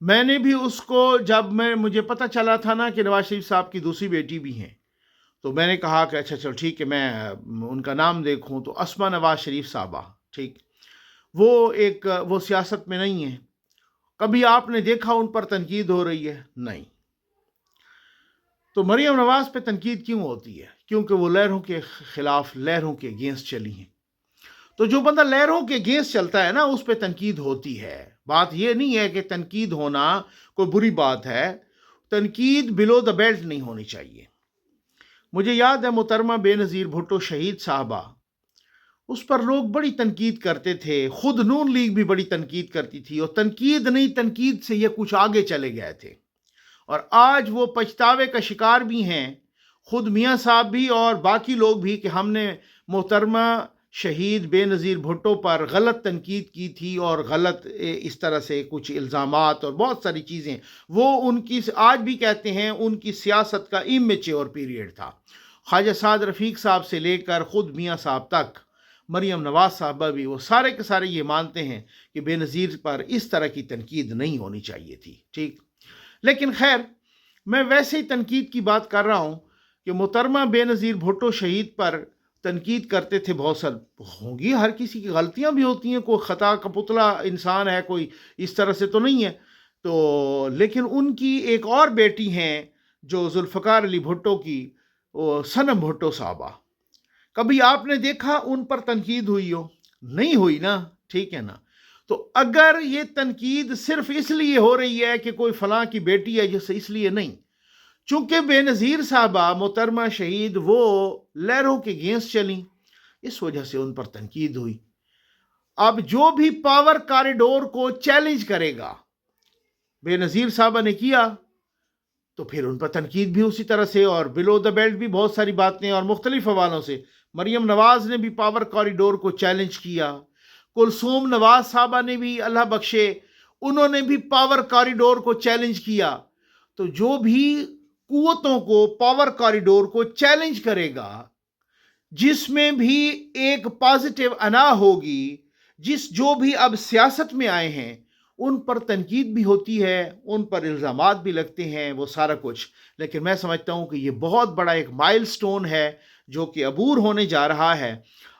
میں نے بھی اس کو جب مجھے پتہ چلا تھا نا کہ نواز شریف صاحب کی دوسری بیٹی بھی ہیں، تو میں نے کہا کہ اچھا چلو ٹھیک ہے، میں ان کا نام دیکھوں تو اسما نواز شریف صاحبہ، ٹھیک، وہ سیاست میں نہیں ہے، کبھی آپ نے دیکھا ان پر تنقید ہو رہی ہے؟ نہیں۔ تو مریم نواز پہ تنقید کیوں ہوتی ہے؟ کیونکہ وہ لہروں کے خلاف، لہروں کے اگینسٹ چلی ہیں۔ تو جو بندہ لہروں کے اگینسٹ چلتا ہے نا، اس پہ تنقید ہوتی ہے۔ بات یہ نہیں ہے کہ تنقید ہونا کوئی بری بات ہے، تنقید بلو دا بیلٹ نہیں ہونی چاہیے۔ مجھے یاد ہے محترمہ بے نظیر بھٹو شہید صاحبہ، اس پر لوگ بڑی تنقید کرتے تھے، خود نون لیگ بھی بڑی تنقید کرتی تھی، اور تنقید نہیں، تنقید سے یہ کچھ آگے چلے گئے تھے، اور آج وہ پچھتاوے کا شکار بھی ہیں، خود میاں صاحب بھی اور باقی لوگ بھی، کہ ہم نے محترمہ شہید بے نظیر بھٹو پر غلط تنقید کی تھی، اور غلط اس طرح سے کچھ الزامات اور بہت ساری چیزیں، وہ ان کی آج بھی کہتے ہیں ان کی سیاست کا امیچیور پیریڈ تھا۔ خواجہ سعد رفیق صاحب سے لے کر خود میاں صاحب تک، مریم نواز صاحبہ بھی، وہ سارے کے سارے یہ مانتے ہیں کہ بے نظیر پر اس طرح کی تنقید نہیں ہونی چاہیے تھی، ٹھیک۔ لیکن خیر، میں ویسے ہی تنقید کی بات کر رہا ہوں کہ محترمہ بے نظیر بھٹو شہید پر تنقید کرتے تھے، بہت ساری ہوں گی، ہر کسی کی غلطیاں بھی ہوتی ہیں، کوئی خطا کا پتلا انسان ہے، کوئی اس طرح سے تو نہیں ہے۔ تو لیکن ان کی ایک اور بیٹی ہیں جو ذوالفقار علی بھٹو کی، وہ صنم بھٹو صاحبہ، کبھی آپ نے دیکھا ان پر تنقید ہوئی ہو؟ نہیں ہوئی نا، ٹھیک ہے نا۔ تو اگر یہ تنقید صرف اس لیے ہو رہی ہے کہ کوئی فلاں کی بیٹی ہے جس سے، اس لیے نہیں، چونکہ بے نظیر صاحبہ محترمہ شہید وہ لہروں کے اگینسٹ چلیں، اس وجہ سے ان پر تنقید ہوئی۔ اب جو بھی پاور کاریڈور کو چیلنج کرے گا، بے نظیر صاحبہ نے کیا، تو پھر ان پر تنقید بھی اسی طرح سے، اور بلو دا بیلٹ بھی بہت ساری باتیں اور مختلف حوالوں سے۔ مریم نواز نے بھی پاور کاریڈور کو چیلنج کیا، کلثوم نواز صاحبہ نے بھی، اللہ بخشے، انہوں نے بھی پاور کاریڈور کو چیلنج کیا۔ تو جو بھی قوتوں کو پاور کاریڈور کو چیلنج کرے گا، جس میں بھی ایک پازیٹیو انا ہوگی، جو بھی اب سیاست میں آئے ہیں، ان پر تنقید بھی ہوتی ہے، ان پر الزامات بھی لگتے ہیں، وہ سارا کچھ۔ لیکن میں سمجھتا ہوں کہ یہ بہت بڑا ایک مائل سٹون ہے جو کہ عبور ہونے جا رہا ہے۔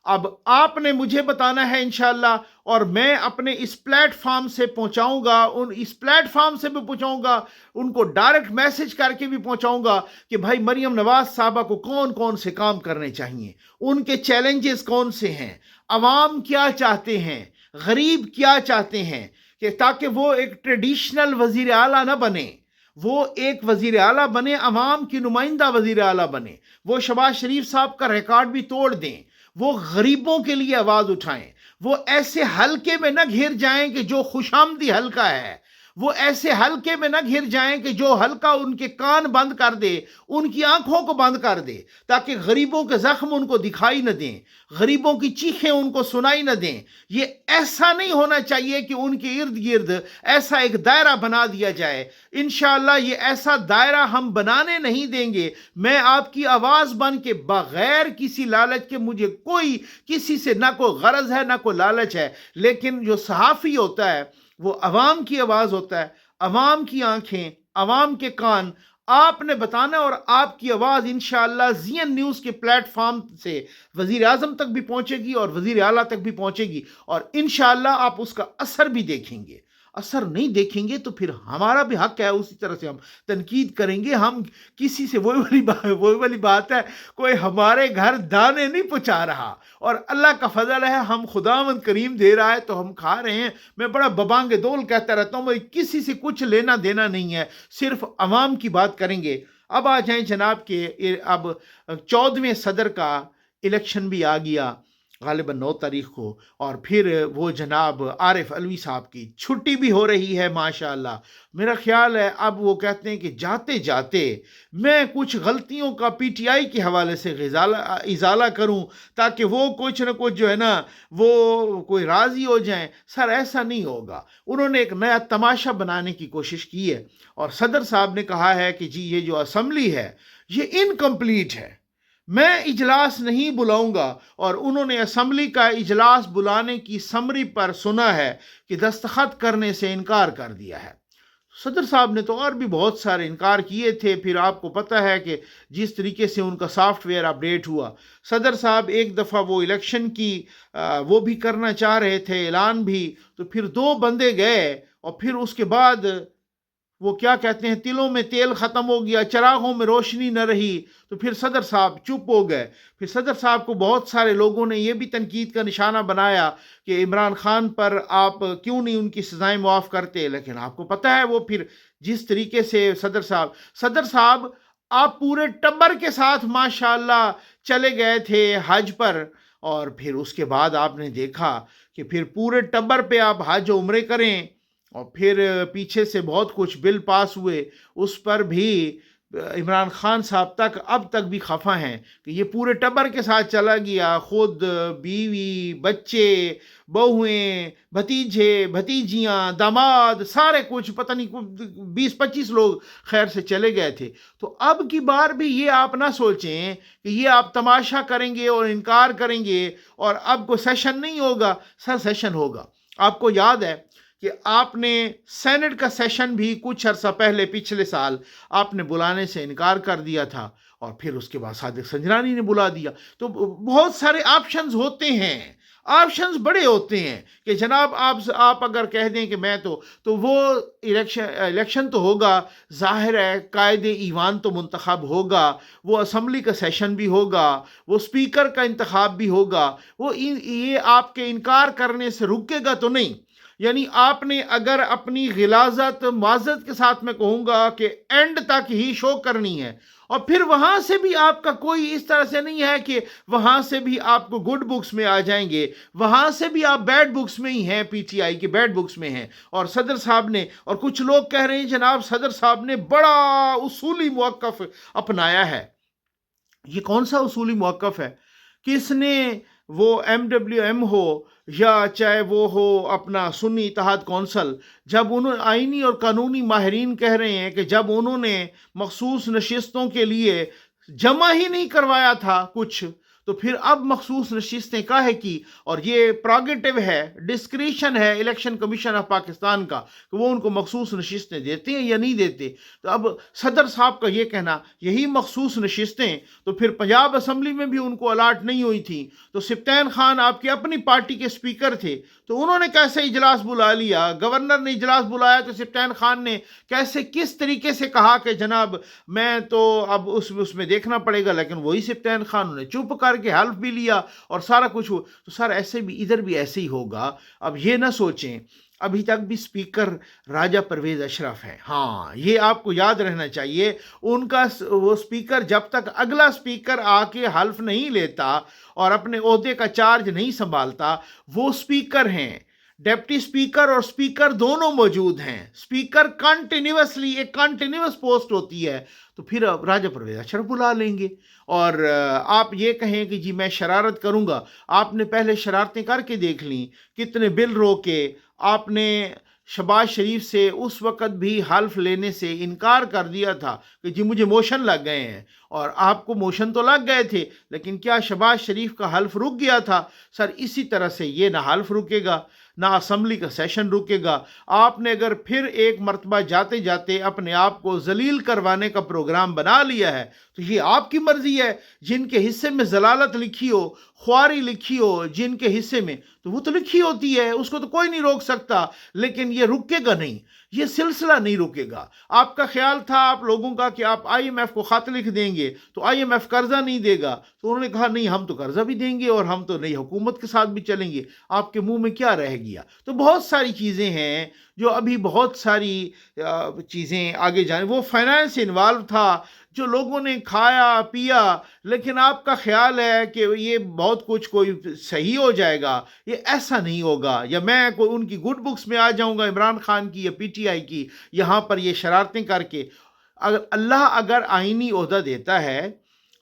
اب آپ نے مجھے بتانا ہے انشاءاللہ، اور میں اپنے اس پلیٹ فارم سے پہنچاؤں گا، اس پلیٹ فارم سے بھی پہنچاؤں گا، ان کو ڈائریکٹ میسج کر کے بھی پہنچاؤں گا کہ بھائی مریم نواز صاحبہ کو کون کون سے کام کرنے چاہیے، ان کے چیلنجز کون سے ہیں، عوام کیا چاہتے ہیں، غریب کیا چاہتے ہیں، کہ تاکہ وہ ایک ٹریڈیشنل وزیر اعلیٰ نہ بنے، وہ ایک وزیر اعلیٰ بنے، عوام کی نمائندہ وزیر اعلیٰ بنے، وہ شہباز شریف صاحب کا ریکارڈ بھی توڑ دیں، وہ غریبوں کے لیے آواز اٹھائیں، وہ ایسے حلقے میں نہ گھر جائیں کہ جو خوش آمدی حلقہ ہے، وہ ایسے حلقے میں نہ گھر جائیں کہ جو حلقہ ان کے کان بند کر دے، ان کی آنکھوں کو بند کر دے، تاکہ غریبوں کے زخم ان کو دکھائی نہ دیں، غریبوں کی چیخیں ان کو سنائی نہ دیں۔ یہ ایسا نہیں ہونا چاہیے کہ ان کے ارد گرد ایسا ایک دائرہ بنا دیا جائے۔ انشاءاللہ یہ ایسا دائرہ ہم بنانے نہیں دیں گے۔ میں آپ کی آواز بن کے، بغیر کسی لالچ کے، مجھے کوئی کسی سے نہ کوئی غرض ہے نہ کوئی لالچ ہے، لیکن جو صحافی ہوتا ہے وہ عوام کی آواز ہوتا ہے، عوام کی آنکھیں، عوام کے کان، آپ نے بتانا، اور آپ کی آواز انشاءاللہ زی این نیوز کے پلیٹ فارم سے وزیر اعظم تک بھی پہنچے گی اور وزیر اعلیٰ تک بھی پہنچے گی، اور انشاءاللہ آپ اس کا اثر بھی دیکھیں گے۔ اثر نہیں دیکھیں گے تو پھر ہمارا بھی حق ہے، اسی طرح سے ہم تنقید کریں گے۔ ہم کسی سے وہی والی بات ہے، کوئی ہمارے گھر دانے نہیں پہنچا رہا، اور اللہ کا فضل ہے، ہم خداوند کریم دے رہا ہے تو ہم کھا رہے ہیں۔ میں بڑا ببانگ دول کہتا رہتا ہوں، کسی سے کچھ لینا دینا نہیں ہے، صرف عوام کی بات کریں گے۔ اب آ جائیں جناب کہ اب 14ویں صدر کا الیکشن بھی آ گیا، غالباً 9 تاریخ کو، اور پھر وہ جناب عارف علوی صاحب کی چھٹی بھی ہو رہی ہے ماشاءاللہ۔ میرا خیال ہے اب وہ کہتے ہیں کہ جاتے جاتے میں کچھ غلطیوں کا پی ٹی آئی کے حوالے سے ازالہ کروں، تاکہ وہ کچھ نہ کچھ جو ہے نا وہ کوئی راضی ہو جائیں۔ سر ایسا نہیں ہوگا، انہوں نے ایک نیا تماشا بنانے کی کوشش کی ہے، اور صدر صاحب نے کہا ہے کہ جی یہ جو اسمبلی ہے یہ انکمپلیٹ ہے، میں اجلاس نہیں بلاؤں گا، اور انہوں نے اسمبلی کا اجلاس بلانے کی سمری پر سنا ہے کہ دستخط کرنے سے انکار کر دیا ہے۔ صدر صاحب نے تو اور بھی بہت سارے انکار کیے تھے. پھر آپ کو پتہ ہے کہ جس طریقے سے ان کا سافٹ ویئر اپڈیٹ ہوا. صدر صاحب ایک دفعہ وہ الیکشن کی وہ بھی کرنا چاہ رہے تھے اعلان بھی، تو پھر 2 بندے گئے اور پھر اس کے بعد وہ کیا کہتے ہیں، تلوں میں تیل ختم ہو گیا، چراغوں میں روشنی نہ رہی، تو پھر صدر صاحب چپ ہو گئے. پھر صدر صاحب کو بہت سارے لوگوں نے یہ بھی تنقید کا نشانہ بنایا کہ عمران خان پر آپ کیوں نہیں ان کی سزائیں معاف کرتے. لیکن آپ کو پتہ ہے وہ پھر جس طریقے سے صدر صاحب آپ پورے ٹبر کے ساتھ ماشاءاللہ چلے گئے تھے حج پر، اور پھر اس کے بعد آپ نے دیکھا کہ پھر پورے ٹبر پہ آپ حج و عمرے کریں، اور پھر پیچھے سے بہت کچھ بل پاس ہوئے، اس پر بھی عمران خان صاحب اب تک بھی خفا ہیں کہ یہ پورے ٹبر کے ساتھ چلا گیا، خود بیوی بچے بہویں بھتیجے بھتیجیاں داماد سارے کچھ پتہ نہیں 20-25 لوگ خیر سے چلے گئے تھے. تو اب کی بار بھی یہ آپ نہ سوچیں کہ یہ آپ تماشا کریں گے اور انکار کریں گے اور اب کو سیشن نہیں ہوگا. سر سیشن ہوگا. آپ کو یاد ہے کہ آپ نے سینٹ کا سیشن بھی کچھ عرصہ پہلے پچھلے سال آپ نے بلانے سے انکار کر دیا تھا، اور پھر اس کے بعد صادق سنجرانی نے بلا دیا. تو بہت سارے آپشنز ہوتے ہیں، آپشنز بڑے ہوتے ہیں کہ جناب آپ اگر کہہ دیں کہ میں تو وہ الیکشن تو ہوگا، ظاہر ہے قائد ایوان تو منتخب ہوگا، وہ اسمبلی کا سیشن بھی ہوگا، وہ اسپیکر کا انتخاب بھی ہوگا. وہ یہ آپ کے انکار کرنے سے رکے گا تو نہیں. یعنی آپ نے اگر اپنی غلاظت معذرت کے ساتھ میں کہوں گا کہ اینڈ تک ہی شو کرنی ہے، اور پھر وہاں سے بھی آپ کا کوئی اس طرح سے نہیں ہے کہ وہاں سے بھی آپ کو گڈ بکس میں آ جائیں گے، وہاں سے بھی آپ بیڈ بکس میں ہی ہیں، پی ٹی آئی کے بیڈ بکس میں ہیں. اور صدر صاحب نے، اور کچھ لوگ کہہ رہے ہیں جناب صدر صاحب نے بڑا اصولی موقف اپنایا ہے. یہ کون سا اصولی موقف ہے؟ کس نے وہ ایم ڈبلیو ایم ہو یا چاہے وہ ہو اپنا سنی اتحاد کونسل، جب انہوں آئینی اور قانونی ماہرین کہہ رہے ہیں کہ جب انہوں نے مخصوص نشستوں کے لیے جمع ہی نہیں کروایا تھا کچھ، تو پھر اب مخصوص نشستیں کاہے کی؟ اور یہ پراگیٹو ہے، ڈسکریشن ہے الیکشن کمیشن آف پاکستان کا کہ وہ ان کو مخصوص نشستیں دیتے ہیں یا نہیں دیتے. تو اب صدر صاحب کا یہ کہنا یہی مخصوص نشستیں تو پھر پنجاب اسمبلی میں بھی ان کو الاٹ نہیں ہوئی تھیں، تو سبطین خان آپ کی اپنی پارٹی کے سپیکر تھے، تو انہوں نے کیسے اجلاس بلا لیا؟ گورنر نے اجلاس بلایا تو سبطین خان نے کیسے کس طریقے سے کہا کہ جناب میں تو اب اس میں دیکھنا پڑے گا، لیکن وہی سبطین خان نے چپ کر کے حلف بھی لیا اور سارا کچھ ہو. تو سر ایسے بھی ادھر بھی ایسے ہی ہوگا. اب یہ نہ سوچیں ابھی تک بھی سپیکر راجہ پرویز اشرف ہے. ہاں یہ آپ کو یاد رہنا چاہیے، ان کا وہ سپیکر جب تک اگلا سپیکر آ کے حلف نہیں لیتا اور اپنے عہدے کا چارج نہیں سنبھالتا، وہ سپیکر ہیں. ڈپٹی سپیکر اور سپیکر دونوں موجود ہیں. سپیکر کنٹینیوسلی ایک کنٹینیوس پوسٹ ہوتی ہے. تو پھر راجہ پرویز اشرف بلا لیں گے. اور آپ یہ کہیں کہ جی میں شرارت کروں گا، آپ نے پہلے شرارتیں کر کے دیکھ لیں، کتنے بل روکے. آپ نے شہباز شریف سے اس وقت بھی حلف لینے سے انکار کر دیا تھا کہ جی مجھے موشن لگ گئے ہیں، اور آپ کو موشن تو لگ گئے تھے لیکن کیا شہباز شریف کا حلف رک گیا تھا؟ سر اسی طرح سے یہ نہ حلف رکے گا نہ اسمبلی کا سیشن رکے گا. آپ نے اگر پھر ایک مرتبہ جاتے جاتے اپنے آپ کو ذلیل کروانے کا پروگرام بنا لیا ہے تو یہ آپ کی مرضی ہے. جن کے حصے میں ضلالت لکھی ہو، خواری لکھی ہو جن کے حصے میں، تو وہ تو لکھی ہوتی ہے، اس کو تو کوئی نہیں روک سکتا. لیکن یہ رکے گا نہیں، یہ سلسلہ نہیں رکے گا. آپ کا خیال تھا آپ لوگوں کا کہ آپ آئی ایم ایف کو خط لکھ دیں گے تو آئی ایم ایف قرضہ نہیں دے گا، تو انہوں نے کہا نہیں ہم تو قرضہ بھی دیں گے اور ہم تو نئی حکومت کے ساتھ بھی چلیں گے. آپ کے منہ میں کیا رہ گیا؟ تو بہت ساری چیزیں ہیں جو ابھی بہت ساری چیزیں آگے جائیں. وہ فائنانس انوالو تھا جو لوگوں نے کھایا پیا، لیکن آپ کا خیال ہے کہ یہ بہت کچھ کوئی صحیح ہو جائے گا. یہ ایسا نہیں ہوگا. یا میں کوئی ان کی گڈ بکس میں آ جاؤں گا عمران خان کی یا پی ٹی آئی کی، یہاں پر یہ شرارتیں کر کے. اللہ اگر آئینی عہدہ دیتا ہے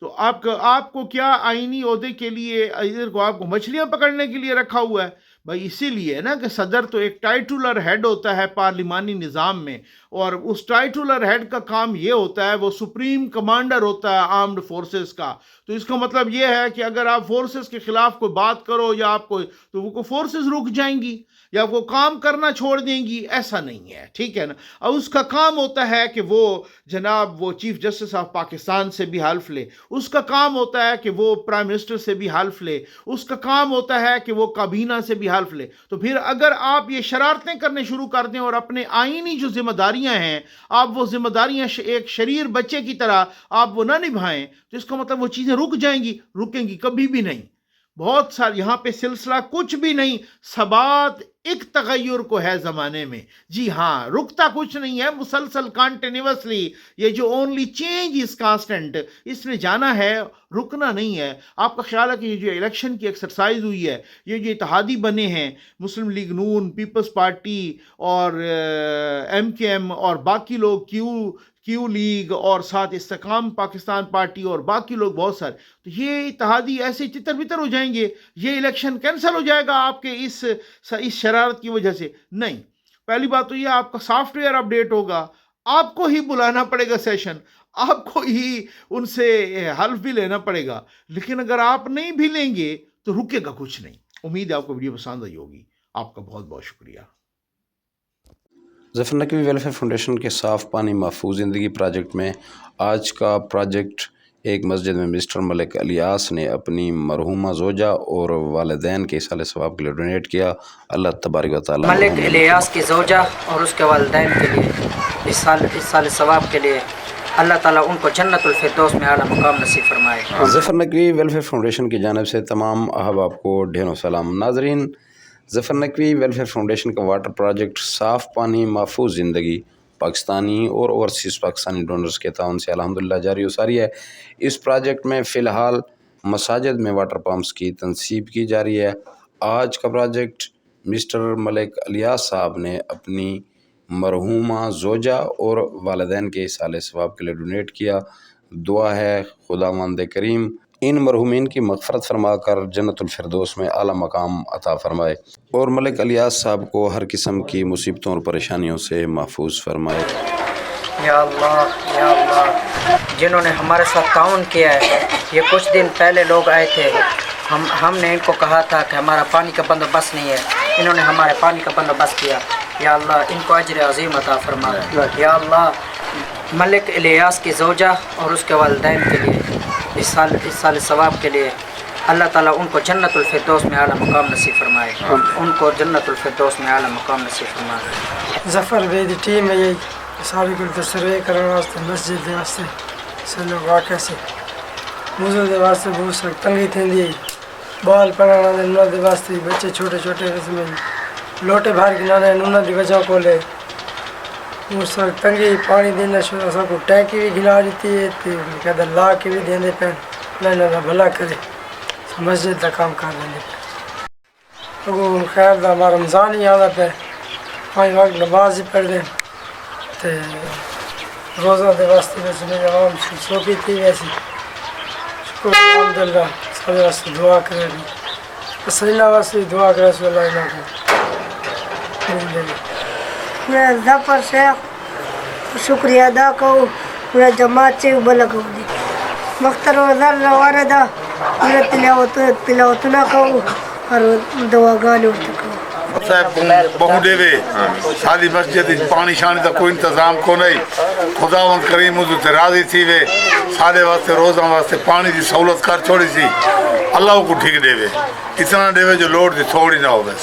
تو آپ کو کیا آئینی عہدے کے لیے ادھر کو آپ کو مچھلیاں پکڑنے کے لیے رکھا ہوا ہے؟ بھائی اسی لیے نا کہ صدر تو ایک ٹائٹولر ہیڈ ہوتا ہے پارلیمانی نظام میں، اور اس ٹائٹولر ہیڈ کا کام یہ ہوتا ہے، وہ سپریم کمانڈر ہوتا ہے آرمڈ فورسز کا. تو اس کا مطلب یہ ہے کہ اگر آپ فورسز کے خلاف کوئی بات کرو یا آپ کو، تو وہ فورسز رک جائیں گی یا وہ کام کرنا چھوڑ دیں گی، ایسا نہیں ہے، ٹھیک ہے نا. اور اس کا کام ہوتا ہے کہ وہ جناب وہ چیف جسٹس آف پاکستان سے بھی حلف لے، اس کا کام ہوتا ہے کہ وہ پرائم منسٹر سے بھی حلف لے، اس کا کام ہوتا ہے کہ وہ کابینہ سے بھی حلف لے. تو پھر اگر آپ یہ شرارتیں کرنے شروع کر دیں اور اپنے آئینی جو ذمہ داریاں ہیں، آپ وہ ذمہ داریاں ایک شریر بچے کی طرح آپ وہ نہ نبھائیں، تو اس کا مطلب وہ چیزیں رک جائیں گی، رکیں گی کبھی بھی نہیں. بہت سارے یہاں پہ سلسلہ کچھ بھی نہیں، ثبات ایک تغیر کو ہے زمانے میں. جی ہاں، رکتا کچھ نہیں ہے، مسلسل کانٹینیوسلی. یہ جو اونلی چینج از کانسٹنٹ، اس نے جانا ہے، رکنا نہیں ہے. آپ کا خیال ہے کہ یہ جو الیکشن کی ایکسرسائز ہوئی ہے، یہ جو اتحادی بنے ہیں مسلم لیگ نون، پیپلز پارٹی اور ایم کے ایم اور باقی لوگ، کیو لیگ اور ساتھ استحکام پاکستان پارٹی اور باقی لوگ بہت سارے، تو یہ اتحادی ایسے تتر بتر ہو جائیں گے، یہ الیکشن کینسل ہو جائے گا آپ کے اس شرارت کی وجہ سے؟ نہیں. پہلی بات تو یہ آپ کا سافٹ ویئر اپڈیٹ ہوگا، آپ کو ہی بلانا پڑے گا سیشن، آپ کو ہی ان سے حلف بھی لینا پڑے گا. لیکن اگر آپ نہیں بھی لیں گے تو رکے گا کچھ نہیں. امید ہے آپ کو ویڈیو پسند آئی ہوگی. آپ کا بہت بہت شکریہ. ظفر نقوی ویلفیئر فاؤنڈیشن کے صاف پانی محفوظ زندگی پروجیکٹ میں آج کا پروجیکٹ ایک مسجد میں مسٹر ملک الیاس نے اپنی مرحومہ زوجہ اور والدین کے ایصال ثواب کے لیے ڈونیٹ کیا. اللہ تبارک و تعالیٰ ملک الیاس کی زوجہ اور اس کے والدین کے لیے ایصال ثواب کے لیے اللہ تعالیٰ ان کو جنت الفردوس میں اعلیٰ مقام نصیب فرمائے. ظفر نقوی ویلفیئر فاؤنڈیشن کی جانب سے تمام احباب کو ڈھیروں سلام. ناظرین، ظفر نقوی ویلفیئر فاؤنڈیشن کا واٹر پروجیکٹ صاف پانی محفوظ زندگی پاکستانی اور اوورسیز پاکستانی ڈونرز کے تعاون سے الحمدللہ جاری و ساری ہے. اس پروجیکٹ میں فی الحال مساجد میں واٹر پمپس کی تنصیب کی جا رہی ہے. آج کا پروجیکٹ مسٹر ملک الیاس صاحب نے اپنی مرحومہ زوجہ اور والدین کے ایصال ثواب کے لیے ڈونیٹ کیا. دعا ہے خداوند کریم ان مرحومین کی مغفرت فرما کر جنت الفردوس میں اعلیٰ مقام عطا فرمائے اور ملک الیاس صاحب کو ہر قسم کی مصیبتوں اور پریشانیوں سے محفوظ فرمائے. یا اللہ، جنہوں نے ہمارے ساتھ تعاون کیا ہے. یہ کچھ دن پہلے لوگ آئے تھے، ہم نے ان کو کہا تھا کہ ہمارا پانی کا بندوبست نہیں ہے، انہوں نے ہمارے پانی کا بندوبست کیا. یا اللہ ان کو اجر عظیم عطا فرما. یا اللہ، ملک الیاس کی زوجہ اور اس کے والدین کے لیے ایصال ثواب کے لیے اللہ تعالیٰ ان کو جنت الفردوس میں اعلیٰ مقام نصیب فرمائے. ان کو جنت الفردوس میں اعلیٰ مقام نصیب فرمائے. ظفر بے دی ٹیم ہے، یہ ساری کل سروے کرنے واسطے مسجد دے واسطے سب لوگ واقع سے موضوع دے واسطے بہت سخت تنگی تھی. بال پڑھانا انہوں دے واسطے بچے چھوٹے چھوٹے میں لوٹے باہر گنانے انہوں دی وجہ کو لے بہت سخت تنگی. پانی دینا شروع سب کو ٹینکی بھی گنا دیتی ہے، کہتے لا کے بھی دینے پہ اللہ نہ بھلا کرے، مسجد کا کام کر دینے پہ. اگو خیر دا ہمارا رمضان ہی آتا پہ 5 وقت نماز ہی پڑھ دیں تو روزہ دے واسطے ویسے میرے عوام سوپی تھی. ویسی شکر الحمدللہ سارے واسطے دعا کرے گی، سلیلہ واسطے دعا کرے سو اللہ علیہ وسلم. میں ظفر شیخ شکریہ ادا کروں میں جماعت سے بلا کروں دی مختر و ذر واردہ میں تلاوت نہ کروں اور دعا گانے ہوتے کروں. بہو ڈے ساری مسجد پانی شانی کا کوئی انتظام کو نہیں. خداوند کریم حضور تے راضی تھی وے سارے واسطے روزاں واسطے پانی دی سہولت کر چھوڑی سی. اللہ کو ٹھیک دے وے، اتنا دے وے جو لوڑ دی تھوڑی نہ ہوگی.